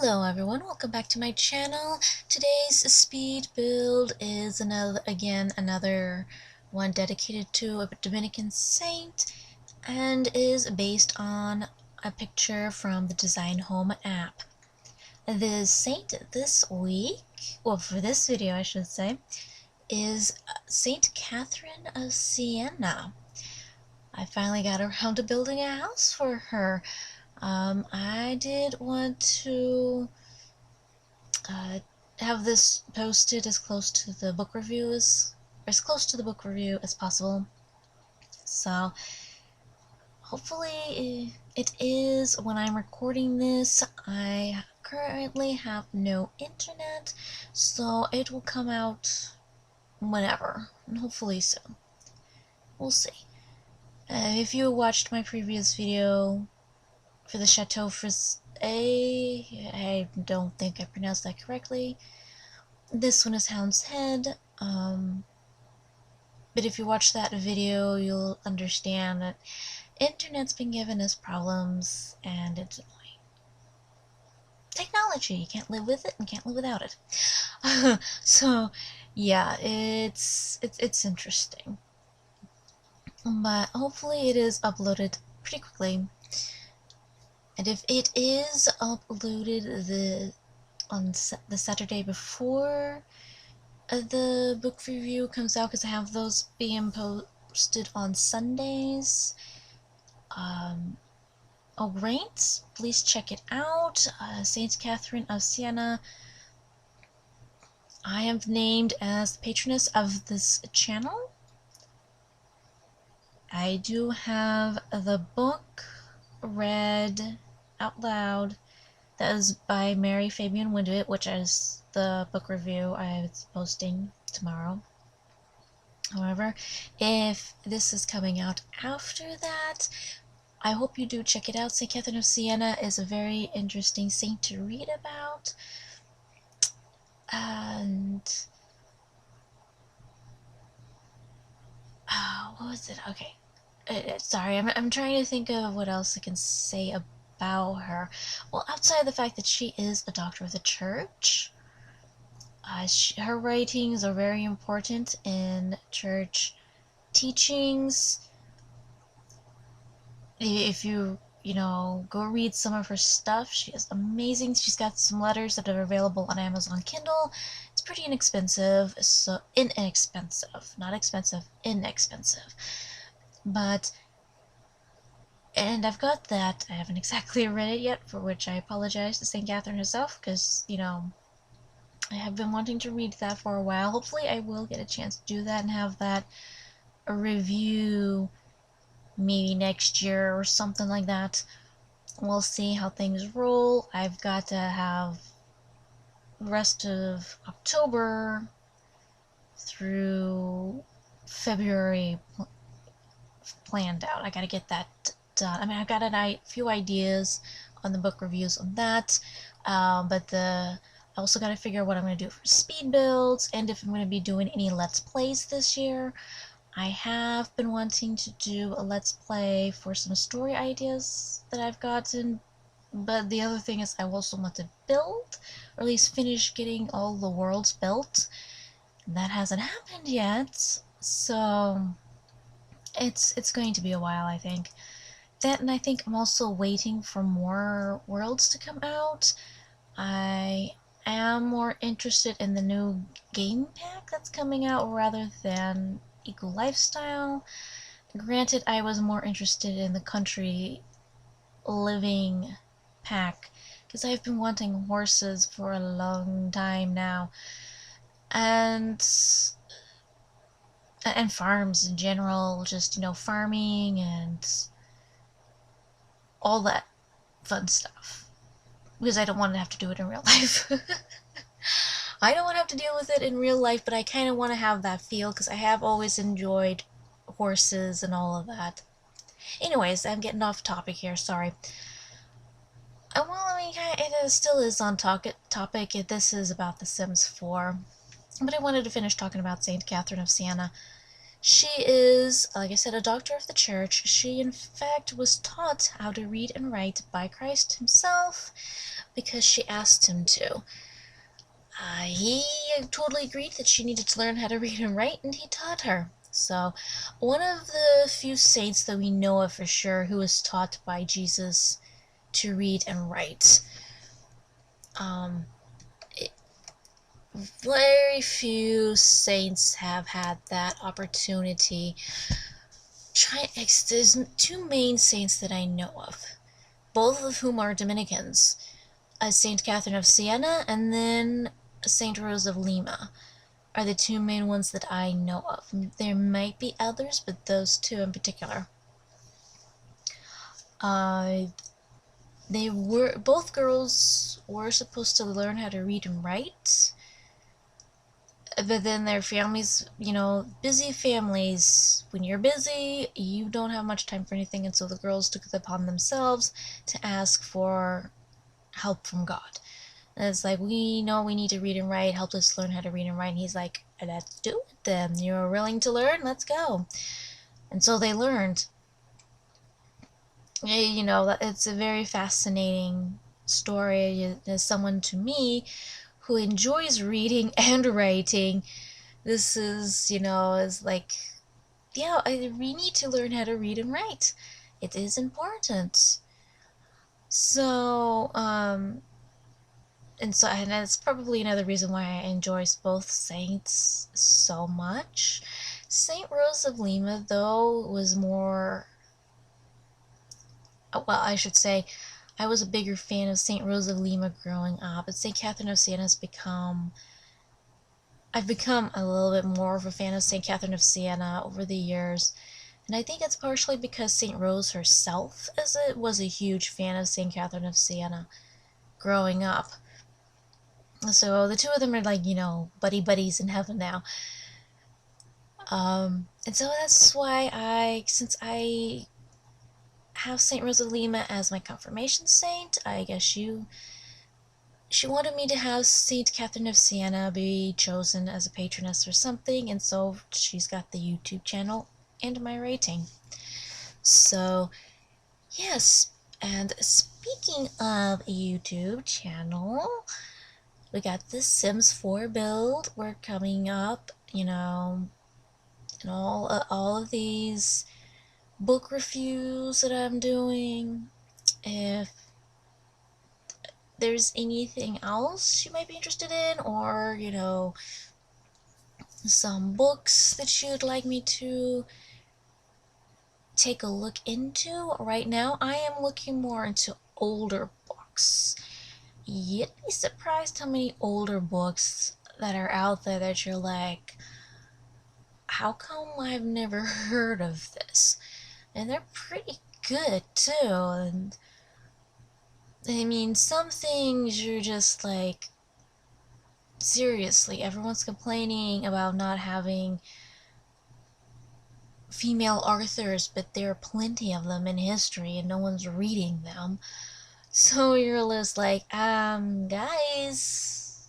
Hello everyone, welcome back to my channel. Today's speed build is another one dedicated to a Dominican saint and is based on a picture from the Design Home app. The saint this week, well for this video I should say, is Saint Catherine of Siena. I finally got around to building a house for her. I did want to have this posted as close to the book review as possible. So hopefully it is when I'm recording this. I currently have no internet, so it will come out whenever, and hopefully soon. We'll see. If you watched my previous video for the Chateau Frise, I don't think I pronounced that correctly. This one is Hounds Head, but if you watch that video, you'll understand that internet's been giving us problems, and it's annoying. Technology, you can't live with it and can't live without it. So, yeah, it's interesting. But hopefully it is uploaded pretty quickly. And if it is uploaded on the Saturday before the book review comes out, because I have those being posted on Sundays, oh great, please check it out. Saint Catherine of Siena. I am named as the patroness of this channel. I do have the book read out loud. That is by Mary Fabian Windewitt, which is the book review I'm posting tomorrow. However, if this is coming out after that, I hope you do check it out. St. Catherine of Siena is a very interesting saint to read about. And what was it? Okay. Sorry, I'm trying to think of what else I can say about her. Well, outside of the fact that she is a doctor of the church, her writings are very important in church teachings. If you go read some of her stuff, she is amazing. She's got some letters that are available on Amazon Kindle. It's pretty inexpensive, so inexpensive, not expensive, inexpensive. But, and I've got that. I haven't exactly read it yet, for which I apologize to St. Catherine herself, because, I have been wanting to read that for a while. Hopefully I will get a chance to do that and have that a review maybe next year or something like that. We'll see how things roll. I've got to have the rest of October through February planned out. I gotta get that done. I mean, I've got a few ideas on the book reviews on that, but I also gotta figure out what I'm gonna do for speed builds, and if I'm gonna be doing any Let's Plays this year. I have been wanting to do a Let's Play for some story ideas that I've gotten, but the other thing is I also want to build, or at least finish getting all the worlds built. That hasn't happened yet, so it's going to be a while, I think. That, and I think I'm also waiting for more worlds to come out. I am more interested in the new game pack that's coming out rather than Eco Lifestyle. Granted, I was more interested in the country living pack, because I've been wanting horses for a long time now, and farms in general, just farming and all that fun stuff, because I don't want to have to do it in real life. I don't want to have to deal with it in real life, but I kind of want to have that feel, because I have always enjoyed horses and all of that. Anyways, I'm getting off topic here, sorry. Well, I mean, it still is on topic. This is about The Sims 4. But I wanted to finish talking about St. Catherine of Siena. She is, like I said, a doctor of the church. She, in fact, was taught how to read and write by Christ himself because she asked him to. He totally agreed that she needed to learn how to read and write, and he taught her. So, one of the few saints that we know of for sure who was taught by Jesus to read and write. Um, very few saints have had that opportunity. There's two main saints that I know of, both of whom are Dominicans. Saint Catherine of Siena and then Saint Rose of Lima are the two main ones that I know of. There might be others, but those two in particular. Both girls were supposed to learn how to read and write, but then their families, busy families, when you're busy, you don't have much time for anything, and so the girls took it upon themselves to ask for help from God. And it's like, we know we need to read and write, help us learn how to read and write. And he's like, let's do it then. You're willing to learn? Let's go. And so they learned. It's a very fascinating story. As someone to me who enjoys reading and writing, this is like, yeah, we need to learn how to read and write. It is important. So, and that's probably another reason why I enjoy both saints so much. Saint Rose of Lima, though, was more, well, I should say, I was a bigger fan of Saint Rose of Lima growing up, but Saint Catherine of Siena I've become a little bit more of a fan of Saint Catherine of Siena over the years, and I think it's partially because Saint Rose herself was a huge fan of Saint Catherine of Siena growing up. So the two of them are like, buddy buddies in heaven now. And so that's why since I have Saint Rose of Lima as my confirmation saint, I guess she wanted me to have Saint Catherine of Siena be chosen as a patroness or something, and so she's got the YouTube channel and my rating. So, yes, and speaking of a YouTube channel, we got the Sims 4 build. We're coming up, and all of these book reviews that I'm doing. If there's anything else you might be interested in, or some books that you'd like me to take a look into, right now I am looking more into older books. You'd be surprised how many older books that are out there that you're like, how come I've never heard of this? And they're pretty good too. And I mean, some things you're just like, seriously, everyone's complaining about not having female authors, but there are plenty of them in history and no one's reading them. So you're just like, guys,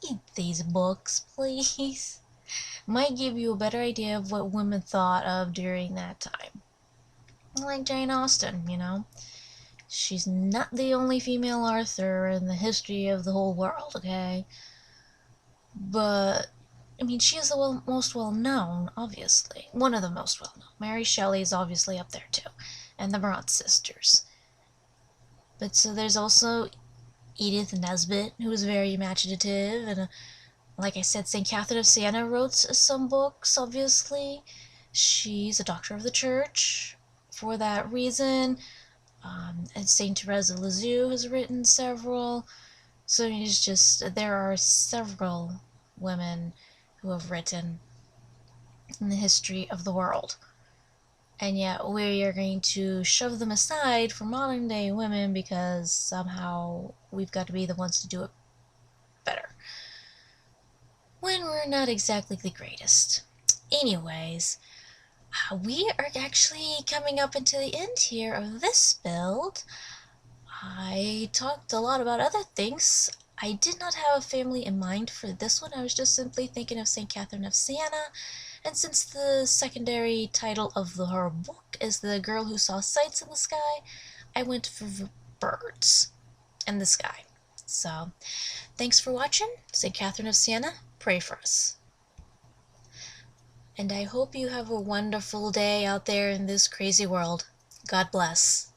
read these books, please. Might give you a better idea of what women thought of during that time. Like Jane Austen, She's not the only female author in the history of the whole world, okay? But, I mean, she is the most well-known, obviously. One of the most well-known. Mary Shelley is obviously up there, too. And the Bronte sisters. But so there's also Edith Nesbit, who was very imaginative, and like I said, St. Catherine of Siena wrote some books, obviously. She's a doctor of the church for that reason. And St. Therese of Lisieux has written several. So there are several women who have written in the history of the world. And yet we are going to shove them aside for modern day women because somehow we've got to be the ones to do it better, when we're not exactly the greatest. Anyways, we are actually coming up into the end here of this build. I talked a lot about other things. I did not have a family in mind for this one. I was just simply thinking of St. Catherine of Siena. And since the secondary title of her book is The Girl Who Saw Sights in the Sky, I went for birds in the sky. So, thanks for watching. St. Catherine of Siena, pray for us. And I hope you have a wonderful day out there in this crazy world. God bless.